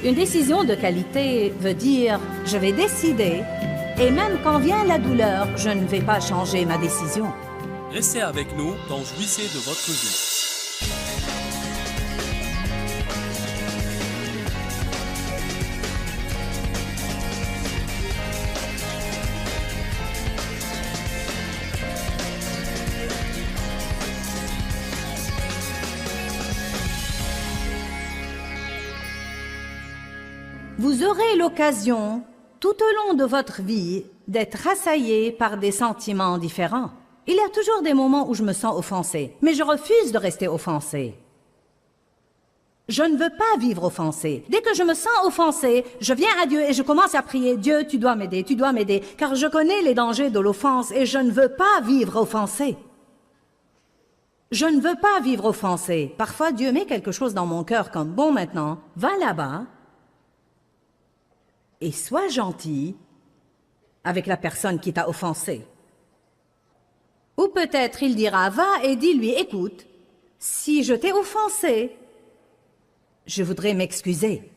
Une décision de qualité veut dire « je vais décider » et même quand vient la douleur, je ne vais pas changer ma décision. Restez avec nous dans Jouissez de votre vie. Vous aurez l'occasion, tout au long de votre vie, d'être assaillé par des sentiments différents. Il y a toujours des moments où je me sens offensée, mais je refuse de rester offensée. Je ne veux pas vivre offensée. Dès que je me sens offensée, je viens à Dieu et je commence à prier. Dieu, tu dois m'aider, car je connais les dangers de l'offense et je ne veux pas vivre offensée. Je ne veux pas vivre offensée. Parfois, Dieu met quelque chose dans mon cœur comme, bon maintenant, va là-bas, et sois gentil avec la personne qui t'a offensé. Ou peut-être il dira, va et dis-lui, écoute, si je t'ai offensé, je voudrais m'excuser.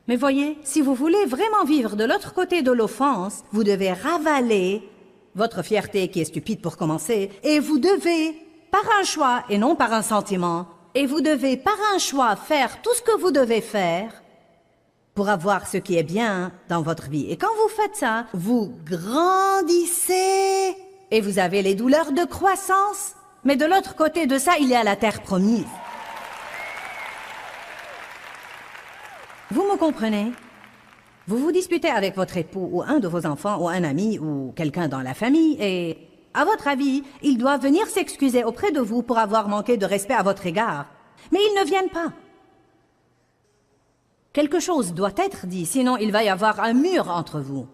Mais voyez, si vous voulez vraiment vivre de l'autre côté de l'offense, vous devez ravaler votre fierté qui est stupide pour commencer, et vous devez, par un choix et non par un sentiment, et vous devez, par un choix, faire tout ce que vous devez faire pour avoir ce qui est bien dans votre vie. Et quand vous faites ça, vous grandissez et vous avez les douleurs de croissance. Mais de l'autre côté de ça, il y a la terre promise. Vous me comprenez? Vous vous disputez avec votre époux ou un de vos enfants ou un ami ou quelqu'un dans la famille et... à votre avis, ils doivent venir s'excuser auprès de vous pour avoir manqué de respect à votre égard. Mais ils ne viennent pas. Quelque chose doit être dit, sinon il va y avoir un mur entre vous.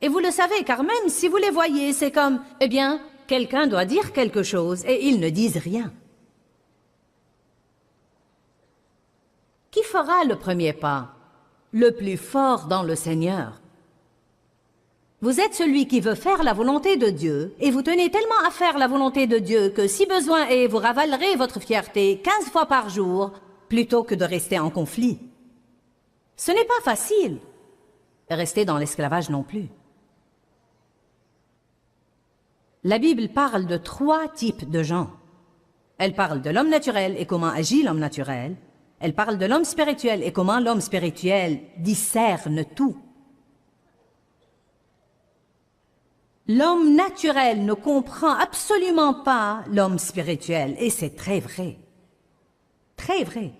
Et vous le savez, car même si vous les voyez, c'est comme, eh bien, quelqu'un doit dire quelque chose et ils ne disent rien. Qui fera le premier pas? Le plus fort dans le Seigneur. Vous êtes celui qui veut faire la volonté de Dieu, et vous tenez tellement à faire la volonté de Dieu que si besoin est, vous ravalerez votre fierté 15 fois par jour, plutôt que de rester en conflit. Ce n'est pas facile. Rester dans l'esclavage non plus. La Bible parle de 3 types de gens. Elle parle de l'homme naturel et comment agit l'homme naturel. Elle parle de l'homme spirituel et comment l'homme spirituel discerne tout. L'homme naturel ne comprend absolument pas l'homme spirituel, et c'est très vrai. Très vrai.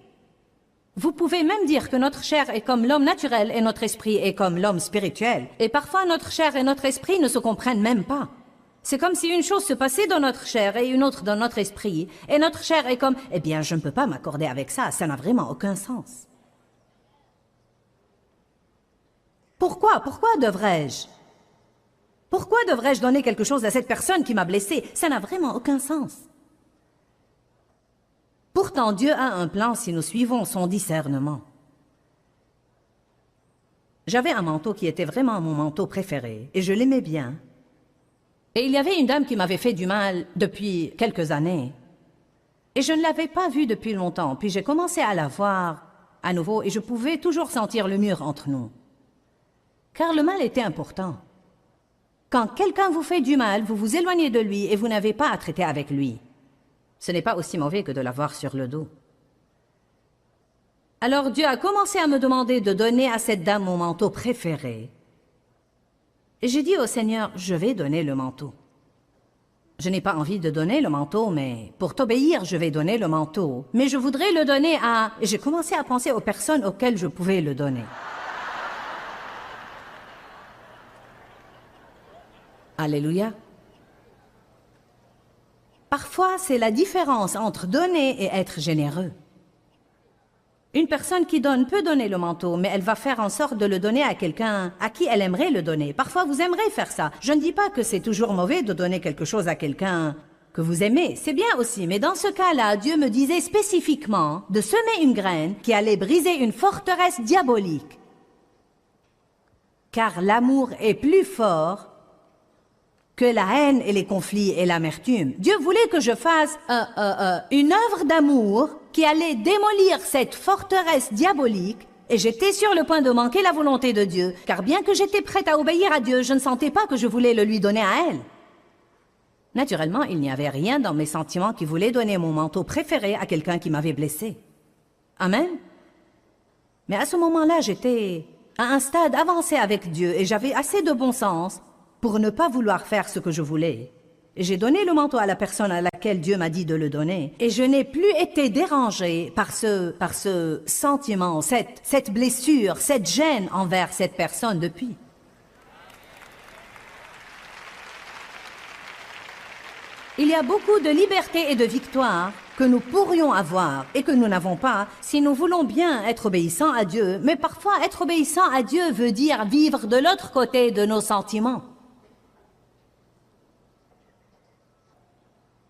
Vous pouvez même dire que notre chair est comme l'homme naturel et notre esprit est comme l'homme spirituel. Et parfois, notre chair et notre esprit ne se comprennent même pas. C'est comme si une chose se passait dans notre chair et une autre dans notre esprit. Et notre chair est comme, eh bien, je ne peux pas m'accorder avec ça, ça n'a vraiment aucun sens. Pourquoi devrais-je? Pourquoi devrais-je donner quelque chose à cette personne qui m'a blessé? Ça n'a vraiment aucun sens. Pourtant, Dieu a un plan si nous suivons son discernement. J'avais un manteau qui était vraiment mon manteau préféré, et je l'aimais bien. Et il y avait une dame qui m'avait fait du mal depuis quelques années. Et je ne l'avais pas vue depuis longtemps, puis j'ai commencé à la voir à nouveau, et je pouvais toujours sentir le mur entre nous. Car le mal était important. Quand quelqu'un vous fait du mal, vous vous éloignez de lui et vous n'avez pas à traiter avec lui. Ce n'est pas aussi mauvais que de l'avoir sur le dos. Alors Dieu a commencé à me demander de donner à cette dame mon manteau préféré. Et j'ai dit au Seigneur, je vais donner le manteau. Je n'ai pas envie de donner le manteau, mais pour t'obéir, je vais donner le manteau. Mais je voudrais le donner à... Et j'ai commencé à penser aux personnes auxquelles je pouvais le donner. Alléluia. Parfois, c'est la différence entre donner et être généreux. Une personne qui donne peut donner le manteau, mais elle va faire en sorte de le donner à quelqu'un à qui elle aimerait le donner. Parfois, vous aimerez faire ça. Je ne dis pas que c'est toujours mauvais de donner quelque chose à quelqu'un que vous aimez. C'est bien aussi, mais dans ce cas-là, Dieu me disait spécifiquement de semer une graine qui allait briser une forteresse diabolique. Car l'amour est plus fort que la haine et les conflits et l'amertume. Dieu voulait que je fasse une œuvre d'amour qui allait démolir cette forteresse diabolique, et j'étais sur le point de manquer la volonté de Dieu, car bien que j'étais prête à obéir à Dieu, je ne sentais pas que je voulais le lui donner à elle. Naturellement, il n'y avait rien dans mes sentiments qui voulait donner mon manteau préféré à quelqu'un qui m'avait blessé. Amen. Mais à ce moment-là, j'étais à un stade avancé avec Dieu et j'avais assez de bon sens pour ne pas vouloir faire ce que je voulais. Et j'ai donné le manteau à la personne à laquelle Dieu m'a dit de le donner. Et je n'ai plus été dérangée par ce sentiment, cette blessure, cette gêne envers cette personne depuis. Il y a beaucoup de liberté et de victoire que nous pourrions avoir et que nous n'avons pas si nous voulons bien être obéissants à Dieu. Mais parfois, être obéissant à Dieu veut dire vivre de l'autre côté de nos sentiments.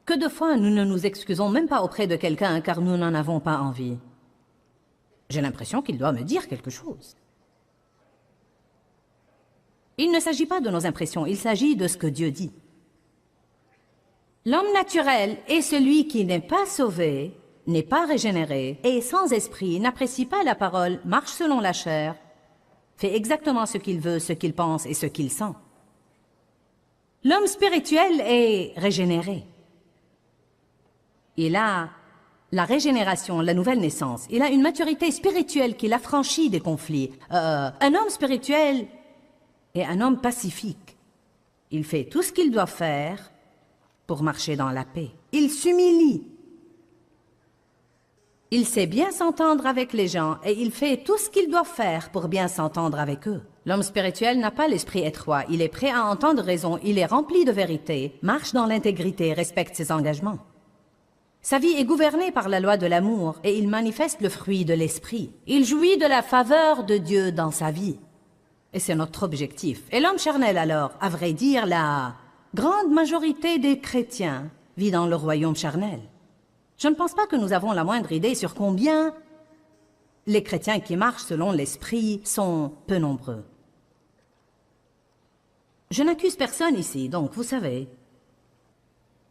Que de fois, nous ne nous excusons même pas auprès de quelqu'un car nous n'en avons pas envie. J'ai l'impression qu'il doit me dire quelque chose. Il ne s'agit pas de nos impressions, il s'agit de ce que Dieu dit. L'homme naturel est celui qui n'est pas sauvé, n'est pas régénéré, et sans esprit, n'apprécie pas la parole, marche selon la chair, fait exactement ce qu'il veut, ce qu'il pense et ce qu'il sent. L'homme spirituel est régénéré. Il a la régénération, la nouvelle naissance. Il a une maturité spirituelle qui l'affranchit des conflits. Un homme spirituel est un homme pacifique. Il fait tout ce qu'il doit faire pour marcher dans la paix. Il s'humilie. Il sait bien s'entendre avec les gens et il fait tout ce qu'il doit faire pour bien s'entendre avec eux. L'homme spirituel n'a pas l'esprit étroit. Il est prêt à entendre raison. Il est rempli de vérité, marche dans l'intégrité, respecte ses engagements. Sa vie est gouvernée par la loi de l'amour et il manifeste le fruit de l'esprit. Il jouit de la faveur de Dieu dans sa vie. Et c'est notre objectif. Et l'homme charnel alors, à vrai dire, la grande majorité des chrétiens vit dans le royaume charnel. Je ne pense pas que nous avons la moindre idée sur combien les chrétiens qui marchent selon l'esprit sont peu nombreux. Je n'accuse personne ici, donc vous savez.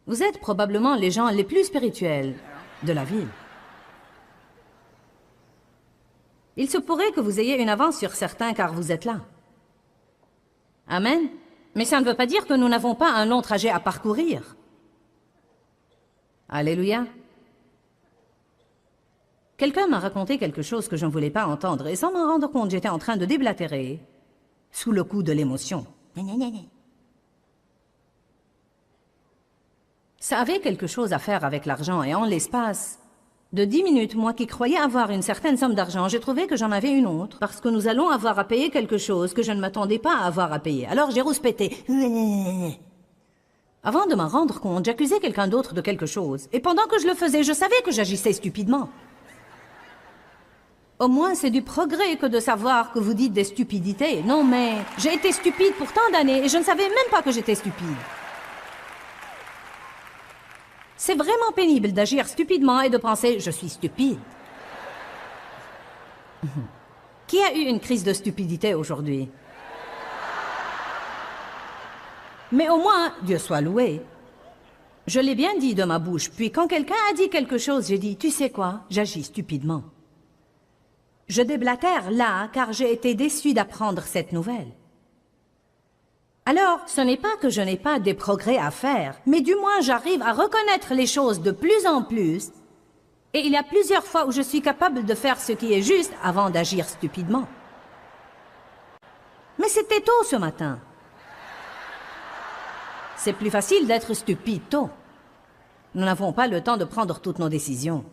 Vous êtes probablement les gens les plus spirituels de la ville. Il se pourrait que vous ayez une avance sur certains car vous êtes là. Amen. Mais ça ne veut pas dire que nous n'avons pas un long trajet à parcourir. Alléluia. Quelqu'un m'a raconté quelque chose que je ne voulais pas entendre et sans m'en rendre compte, j'étais en train de déblatérer sous le coup de l'émotion. Ça avait quelque chose à faire avec l'argent et en l'espace de 10 minutes, moi qui croyais avoir une certaine somme d'argent, j'ai trouvé que j'en avais une autre parce que nous allons avoir à payer quelque chose que je ne m'attendais pas à avoir à payer. Alors j'ai rouspété. Avant de m'en rendre compte, j'accusais quelqu'un d'autre de quelque chose. Et pendant que je le faisais, je savais que j'agissais stupidement. Au moins, c'est du progrès que de savoir que vous dites des stupidités. Non, mais j'ai été stupide pour tant d'années et je ne savais même pas que j'étais stupide. C'est vraiment pénible d'agir stupidement et de penser « je suis stupide ». Qui a eu une crise de stupidité aujourd'hui? Mais au moins, Dieu soit loué. Je l'ai bien dit de ma bouche, puis quand quelqu'un a dit quelque chose, j'ai dit « tu sais quoi, j'agis stupidement ». Je déblatère là, car j'ai été déçue d'apprendre cette nouvelle. Alors, ce n'est pas que je n'ai pas des progrès à faire, mais du moins j'arrive à reconnaître les choses de plus en plus, et il y a plusieurs fois où je suis capable de faire ce qui est juste avant d'agir stupidement. Mais c'était tôt ce matin. C'est plus facile d'être stupide tôt. Nous n'avons pas le temps de prendre toutes nos décisions.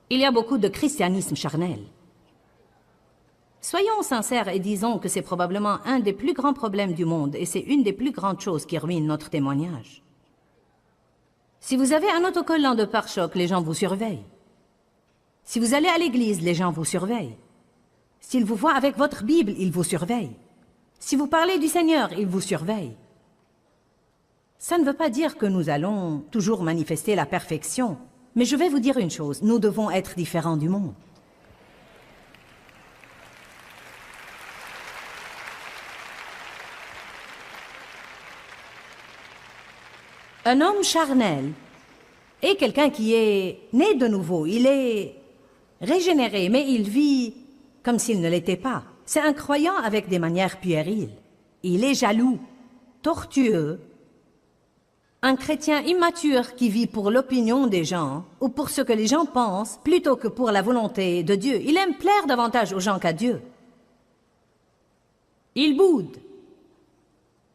Il y a beaucoup de christianisme charnel. Soyons sincères et disons que c'est probablement un des plus grands problèmes du monde et c'est une des plus grandes choses qui ruinent notre témoignage. Si vous avez un autocollant de pare-choc, les gens vous surveillent. Si vous allez à l'église, les gens vous surveillent. S'ils vous voient avec votre Bible, ils vous surveillent. Si vous parlez du Seigneur, ils vous surveillent. Ça ne veut pas dire que nous allons toujours manifester la perfection, mais je vais vous dire une chose, nous devons être différents du monde. Un homme charnel est quelqu'un qui est né de nouveau. Il est régénéré, mais il vit comme s'il ne l'était pas. C'est un croyant avec des manières puériles. Il est jaloux, tortueux, un chrétien immature qui vit pour l'opinion des gens ou pour ce que les gens pensent plutôt que pour la volonté de Dieu. Il aime plaire davantage aux gens qu'à Dieu. Il boude,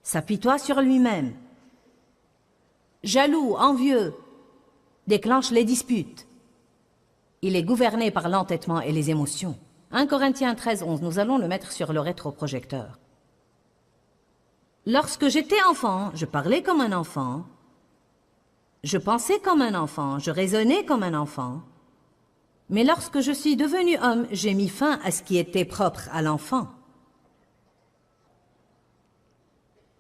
s'apitoie sur lui-même, jaloux, envieux, déclenche les disputes. Il est gouverné par l'entêtement et les émotions. 1 Corinthiens 13, 11, nous allons le mettre sur le rétroprojecteur. Lorsque j'étais enfant, je parlais comme un enfant, je pensais comme un enfant, je raisonnais comme un enfant. Mais lorsque je suis devenu homme, j'ai mis fin à ce qui était propre à l'enfant.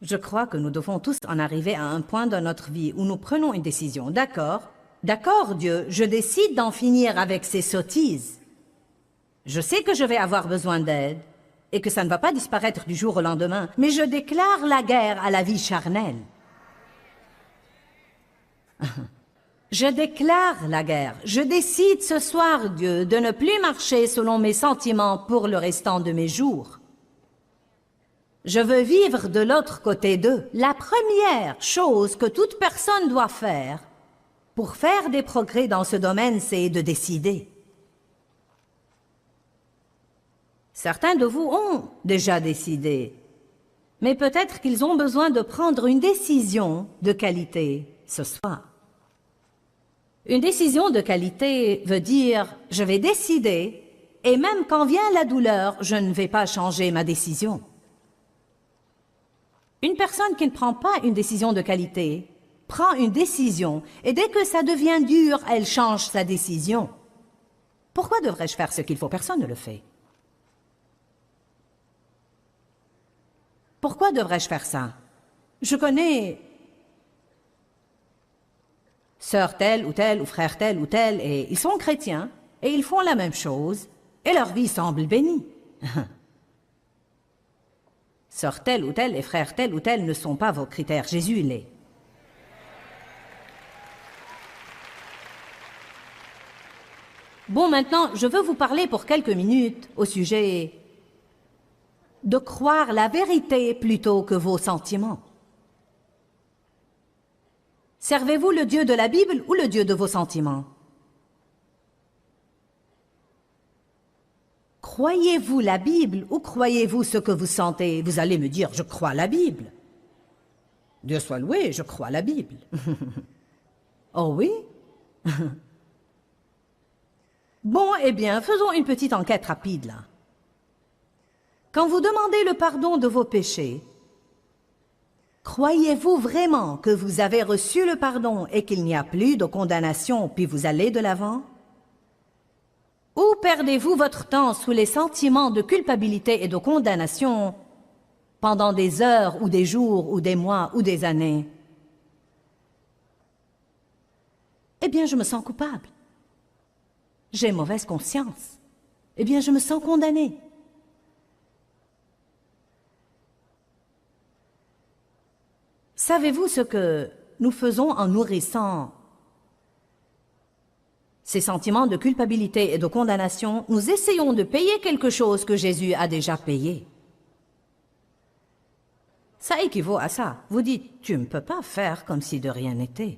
Je crois que nous devons tous en arriver à un point dans notre vie où nous prenons une décision. D'accord, d'accord Dieu, je décide d'en finir avec ces sottises. Je sais que je vais avoir besoin d'aide et que ça ne va pas disparaître du jour au lendemain, mais je déclare la guerre à la vie charnelle. Je déclare la guerre. Je décide ce soir, Dieu, de ne plus marcher selon mes sentiments pour le restant de mes jours. Je veux vivre de l'autre côté d'eux. La première chose que toute personne doit faire pour faire des progrès dans ce domaine, c'est de décider. Certains de vous ont déjà décidé, mais peut-être qu'ils ont besoin de prendre une décision de qualité ce soir. Une décision de qualité veut dire « je vais décider et même quand vient la douleur, je ne vais pas changer ma décision ». Une personne qui ne prend pas une décision de qualité prend une décision et dès que ça devient dur, elle change sa décision. Pourquoi devrais-je faire ce qu'il faut? Personne ne le fait. Pourquoi devrais-je faire ça? Je connais sœur telle ou frère tel ou tel, et ils sont chrétiens, et ils font la même chose, et leur vie semble bénie. Sœur telle ou telle et frère tel ou tel ne sont pas vos critères, Jésus l'est. Bon, maintenant, je veux vous parler pour quelques minutes au sujet de croire la vérité plutôt que vos sentiments. Servez-vous le Dieu de la Bible ou le Dieu de vos sentiments? Croyez-vous la Bible ou croyez-vous ce que vous sentez? Vous allez me dire, je crois la Bible. Dieu soit loué, je crois la Bible. Oh oui? Bon, eh bien, faisons une petite enquête rapide là. Quand vous demandez le pardon de vos péchés, croyez-vous vraiment que vous avez reçu le pardon et qu'il n'y a plus de condamnation, puis vous allez de l'avant? Ou perdez-vous votre temps sous les sentiments de culpabilité et de condamnation pendant des heures ou des jours ou des mois ou des années? Eh bien, je me sens coupable. J'ai mauvaise conscience. Eh bien, je me sens condamné. Savez-vous ce que nous faisons en nourrissant ces sentiments de culpabilité et de condamnation? Nous essayons de payer quelque chose que Jésus a déjà payé. Ça équivaut à ça. Vous dites, tu ne peux pas faire comme si de rien n'était.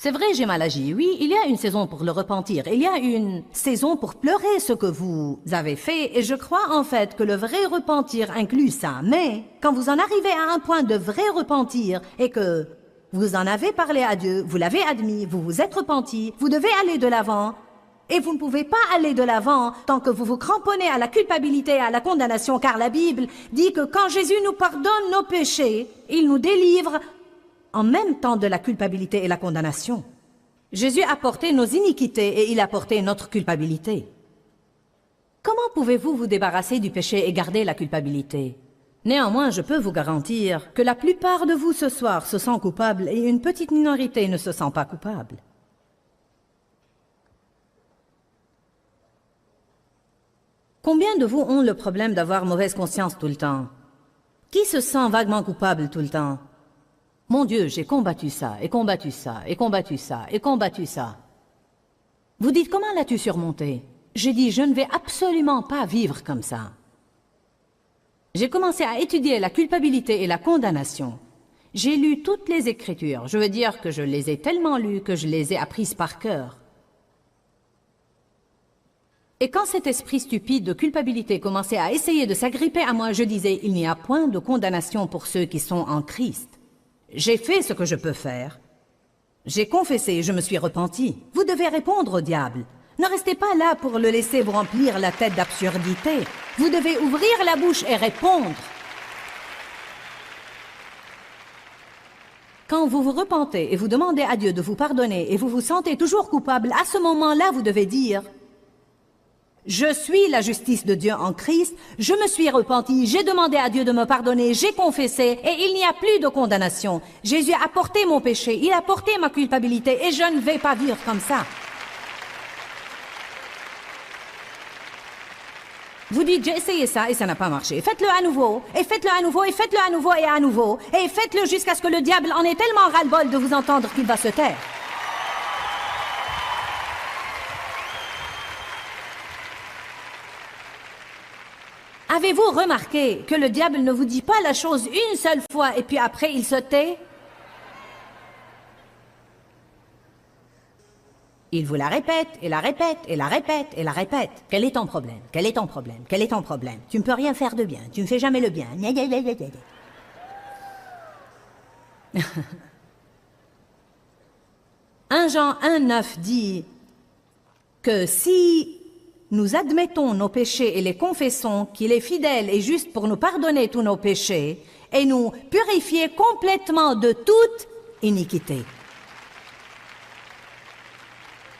C'est vrai, j'ai mal agi. Oui, il y a une saison pour le repentir. Il y a une saison pour pleurer ce que vous avez fait. Et je crois en fait que le vrai repentir inclut ça. Mais quand vous en arrivez à un point de vrai repentir et que vous en avez parlé à Dieu, vous l'avez admis, vous vous êtes repenti, vous devez aller de l'avant. Et vous ne pouvez pas aller de l'avant tant que vous vous cramponnez à la culpabilité et à la condamnation, car la Bible dit que quand Jésus nous pardonne nos péchés, il nous délivre en même temps de la culpabilité et la condamnation. Jésus a porté nos iniquités et il a porté notre culpabilité. Comment pouvez-vous vous débarrasser du péché et garder la culpabilité? Néanmoins, je peux vous garantir que la plupart de vous ce soir se sent coupables et une petite minorité ne se sent pas coupable. Combien de vous ont le problème d'avoir mauvaise conscience tout le temps? Qui se sent vaguement coupable tout le temps? Mon Dieu, j'ai combattu ça, et combattu ça, et combattu ça, et combattu ça. Vous dites, comment l'as-tu surmonté? J'ai dit, je ne vais absolument pas vivre comme ça. J'ai commencé à étudier la culpabilité et la condamnation. J'ai lu toutes les Écritures. Je veux dire que je les ai tellement lues que je les ai apprises par cœur. Et quand cet esprit stupide de culpabilité commençait à essayer de s'agripper à moi, je disais, il n'y a point de condamnation pour ceux qui sont en Christ. J'ai fait ce que je peux faire. J'ai confessé, je me suis repenti. Vous devez répondre au diable. Ne restez pas là pour le laisser vous remplir la tête d'absurdité. Vous devez ouvrir la bouche et répondre. Quand vous vous repentez et vous demandez à Dieu de vous pardonner et vous vous sentez toujours coupable, à ce moment-là, vous devez dire « Je suis la justice de Dieu en Christ, je me suis repenti, j'ai demandé à Dieu de me pardonner, j'ai confessé et il n'y a plus de condamnation. Jésus a porté mon péché, il a porté ma culpabilité et je ne vais pas vivre comme ça. » Vous dites, j'ai essayé ça et ça n'a pas marché. Faites-le à nouveau, et faites-le à nouveau, et faites-le à nouveau et à nouveau. Et faites-le jusqu'à ce que le diable en ait tellement ras-le-bol de vous entendre qu'il va se taire. Avez-vous remarqué que le diable ne vous dit pas la chose une seule fois et puis après il se tait? Il vous la répète, et la répète, et la répète, et la répète. Quel est ton problème? Quel est ton problème? Quel est ton problème? Tu ne peux rien faire de bien, tu ne fais jamais le bien. 1 Jean 1,9 dit que si nous admettons nos péchés et les confessons, qu'il est fidèle et juste pour nous pardonner tous nos péchés et nous purifier complètement de toute iniquité.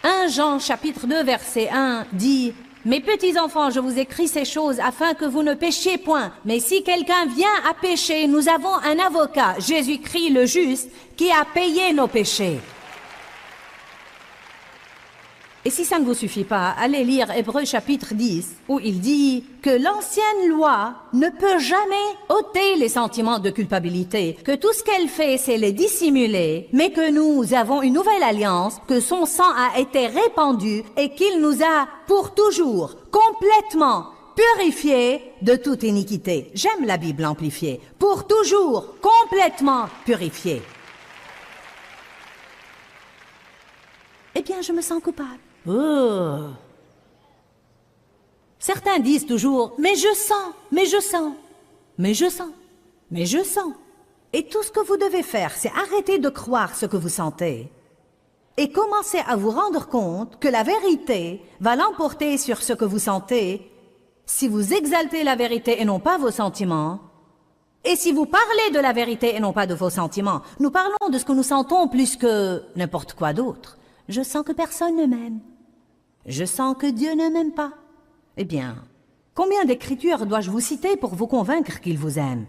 1 Jean chapitre 2 verset 1 dit « Mes petits enfants, je vous écris ces choses afin que vous ne péchiez point. Mais si quelqu'un vient à pécher, nous avons un avocat, Jésus-Christ le juste, qui a payé nos péchés. » Et si ça ne vous suffit pas, allez lire Hébreux chapitre 10, où il dit que l'ancienne loi ne peut jamais ôter les sentiments de culpabilité, que tout ce qu'elle fait, c'est les dissimuler, mais que nous avons une nouvelle alliance, que son sang a été répandu et qu'il nous a pour toujours complètement purifiés de toute iniquité. J'aime la Bible amplifiée. Pour toujours complètement purifiés. Eh bien, je me sens coupable. Oh. Certains disent toujours, mais je sens, mais je sens, mais je sens, mais je sens. Et tout ce que vous devez faire, c'est arrêter de croire ce que vous sentez et commencer à vous rendre compte que la vérité va l'emporter sur ce que vous sentez si vous exaltez la vérité et non pas vos sentiments. Et si vous parlez de la vérité et non pas de vos sentiments, nous parlons de ce que nous sentons plus que n'importe quoi d'autre. Je sens que personne ne m'aime. Je sens que Dieu ne m'aime pas. Eh bien, combien d'écritures dois-je vous citer pour vous convaincre qu'il vous aime?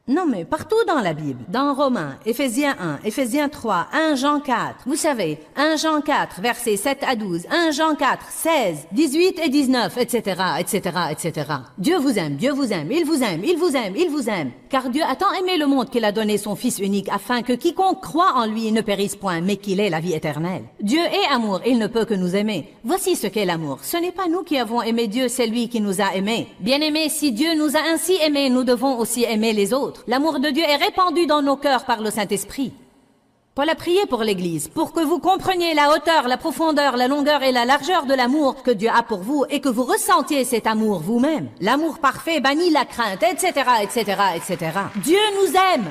Non, mais partout dans la Bible, dans Romains, Éphésiens 1, Éphésiens 3, 1 Jean 4, vous savez, 1 Jean 4, versets 7 à 12, 1 Jean 4, 16, 18 et 19, etc., etc., etc. Dieu vous aime, Dieu vous aime, il vous aime, il vous aime, il vous aime. Car Dieu a tant aimé le monde qu'il a donné son Fils unique afin que quiconque croit en lui ne périsse point, mais qu'il ait la vie éternelle. Dieu est amour, il ne peut que nous aimer. Voici ce qu'est l'amour. Ce n'est pas nous qui avons aimé Dieu, c'est lui qui nous a aimés. Bien-aimés, si Dieu nous a ainsi aimés, nous devons aussi aimer les autres. L'amour de Dieu est répandu dans nos cœurs par le Saint-Esprit. Paul a prié pour l'Église, pour que vous compreniez la hauteur, la profondeur, la longueur et la largeur de l'amour que Dieu a pour vous et que vous ressentiez cet amour vous-même. L'amour parfait bannit la crainte, etc., etc., etc. Dieu nous aime.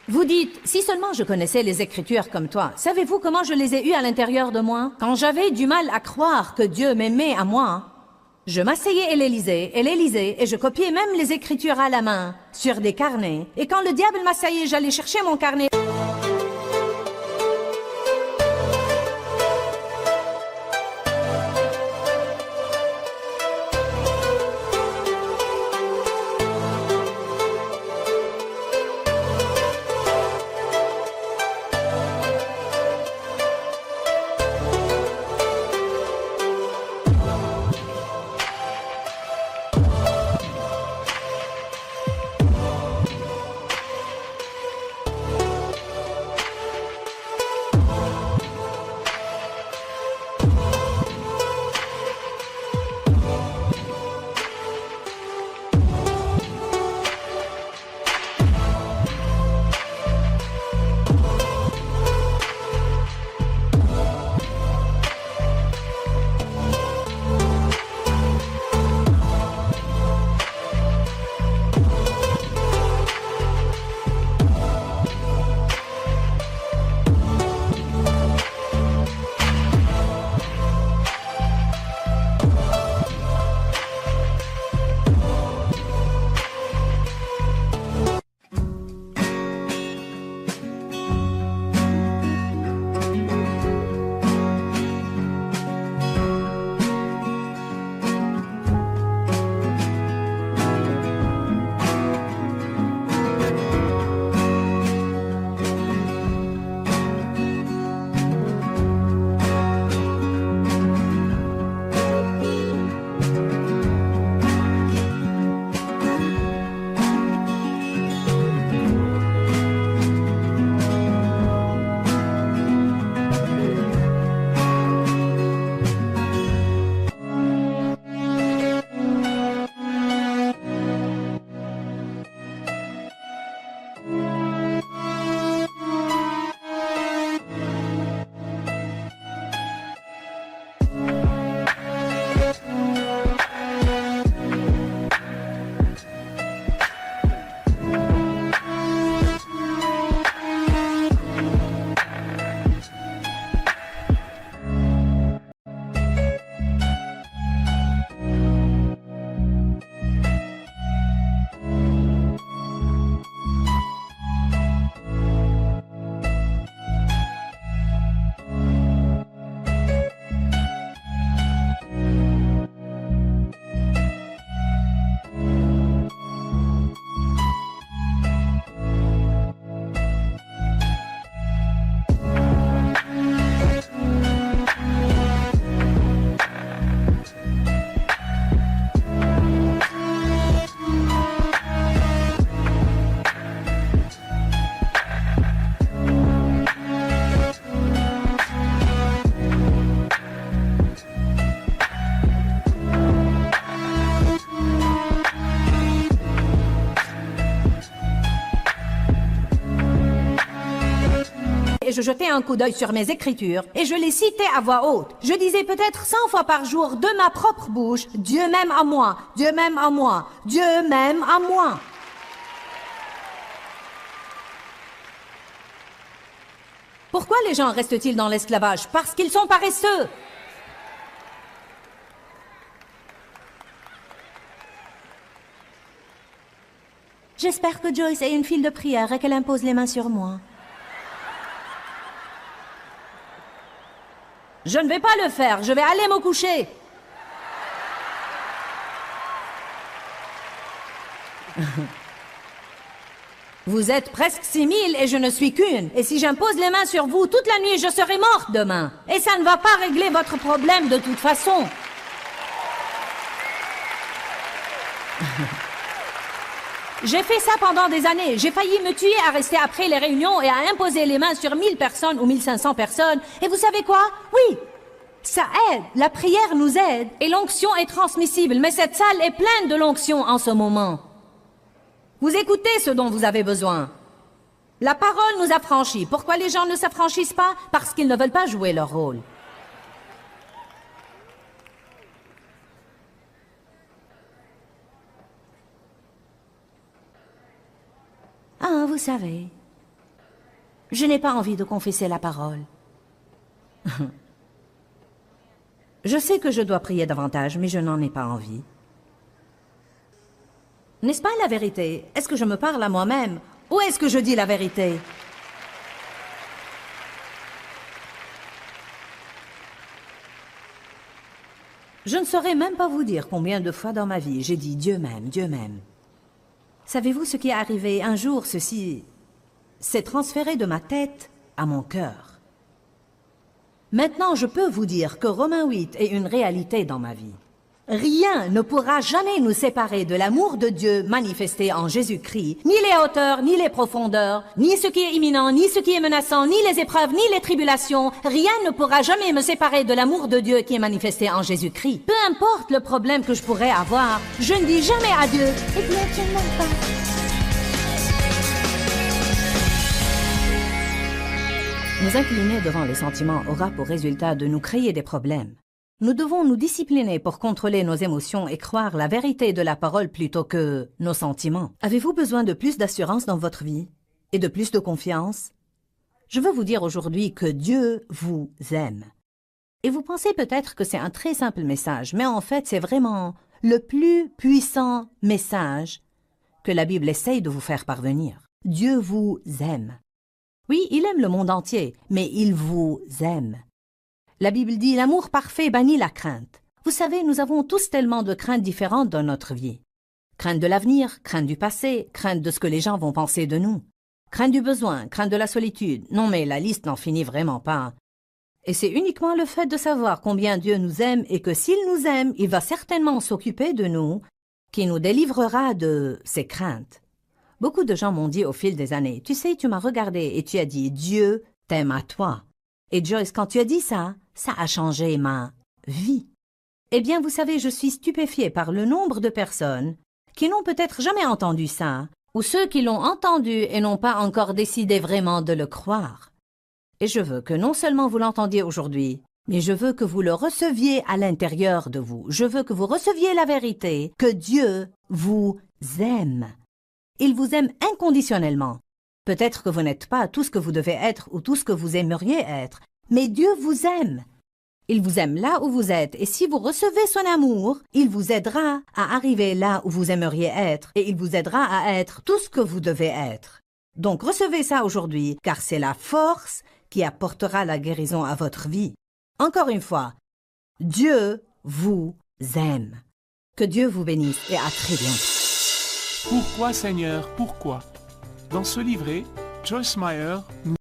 Vous dites, si seulement je connaissais les Écritures comme toi, savez-vous comment je les ai eues à l'intérieur de moi? Quand j'avais du mal à croire que Dieu m'aimait à moi, je m'asseyais et les lisais, et je copiais même les Écritures à la main, sur des carnets. Et quand le diable m'assaillait, j'allais chercher mon carnet. et je jetais un coup d'œil sur mes écritures et je les citais à voix haute. Je disais peut-être 100 fois par jour de ma propre bouche, Dieu m'aime à moi, Dieu m'aime à moi, Dieu m'aime à moi. Pourquoi les gens restent-ils dans l'esclavage? Parce qu'ils sont paresseux. J'espère que Joyce ait une file de prière et qu'elle impose les mains sur moi. Je ne vais pas le faire, je vais aller me coucher. Vous êtes presque 6000 et je ne suis qu'une. Et si j'impose les mains sur vous toute la nuit, je serai morte demain. Et ça ne va pas régler votre problème de toute façon. J'ai fait ça pendant des années. J'ai failli me tuer à rester après les réunions et à imposer les mains sur 1000 personnes ou 1500 personnes. Et vous savez quoi? Oui, ça aide. La prière nous aide. Et l'onction est transmissible. Mais cette salle est pleine de l'onction en ce moment. Vous écoutez ce dont vous avez besoin. La parole nous affranchit. Pourquoi les gens ne s'affranchissent pas? Parce qu'ils ne veulent pas jouer leur rôle. Ah, vous savez, je n'ai pas envie de confesser la parole. Je sais que je dois prier davantage, mais je n'en ai pas envie. N'est-ce pas la vérité? Est-ce que je me parle à moi-même? Ou est-ce que je dis la vérité? Je ne saurais même pas vous dire combien de fois dans ma vie j'ai dit Dieu m'aime, Dieu m'aime. Savez-vous ce qui est arrivé? Un jour, ceci s'est transféré de ma tête à mon cœur. Maintenant, je peux vous dire que Romains 8 est une réalité dans ma vie. Rien ne pourra jamais nous séparer de l'amour de Dieu manifesté en Jésus-Christ, ni les hauteurs, ni les profondeurs, ni ce qui est imminent, ni ce qui est menaçant, ni les épreuves, ni les tribulations. Rien ne pourra jamais me séparer de l'amour de Dieu qui est manifesté en Jésus-Christ. Peu importe le problème que je pourrais avoir, je ne dis jamais à Dieu, « Eh bien, tu ne m'aimes pas. » Nous incliner devant les sentiments aura pour résultat de nous créer des problèmes. Nous devons nous discipliner pour contrôler nos émotions et croire la vérité de la parole plutôt que nos sentiments. Avez-vous besoin de plus d'assurance dans votre vie et de plus de confiance? Je veux vous dire aujourd'hui que Dieu vous aime. Et vous pensez peut-être que c'est un très simple message, mais en fait c'est vraiment le plus puissant message que la Bible essaye de vous faire parvenir. Dieu vous aime. Oui, il aime le monde entier, mais il vous aime. La Bible dit « L'amour parfait bannit la crainte ». Vous savez, nous avons tous tellement de craintes différentes dans notre vie. Crainte de l'avenir, crainte du passé, crainte de ce que les gens vont penser de nous. Crainte du besoin, crainte de la solitude. Non, mais la liste n'en finit vraiment pas. Et c'est uniquement le fait de savoir combien Dieu nous aime et que s'il nous aime, il va certainement s'occuper de nous, qui nous délivrera de ces craintes. Beaucoup de gens m'ont dit au fil des années, « Tu sais, tu m'as regardé et tu as dit « Dieu t'aime à toi ». Et Joyce, quand tu as dit ça, ça a changé ma vie. Eh bien, vous savez, je suis stupéfiée par le nombre de personnes qui n'ont peut-être jamais entendu ça, ou ceux qui l'ont entendu et n'ont pas encore décidé vraiment de le croire. Et je veux que non seulement vous l'entendiez aujourd'hui, mais je veux que vous le receviez à l'intérieur de vous. Je veux que vous receviez la vérité, que Dieu vous aime. Il vous aime inconditionnellement. Peut-être que vous n'êtes pas tout ce que vous devez être ou tout ce que vous aimeriez être, mais Dieu vous aime. Il vous aime là où vous êtes, et si vous recevez son amour, il vous aidera à arriver là où vous aimeriez être, et il vous aidera à être tout ce que vous devez être. Donc recevez ça aujourd'hui, car c'est la force qui apportera la guérison à votre vie. Encore une fois, Dieu vous aime. Que Dieu vous bénisse et à très bientôt. Pourquoi Seigneur, pourquoi? Dans ce livret, Joyce Meyer nous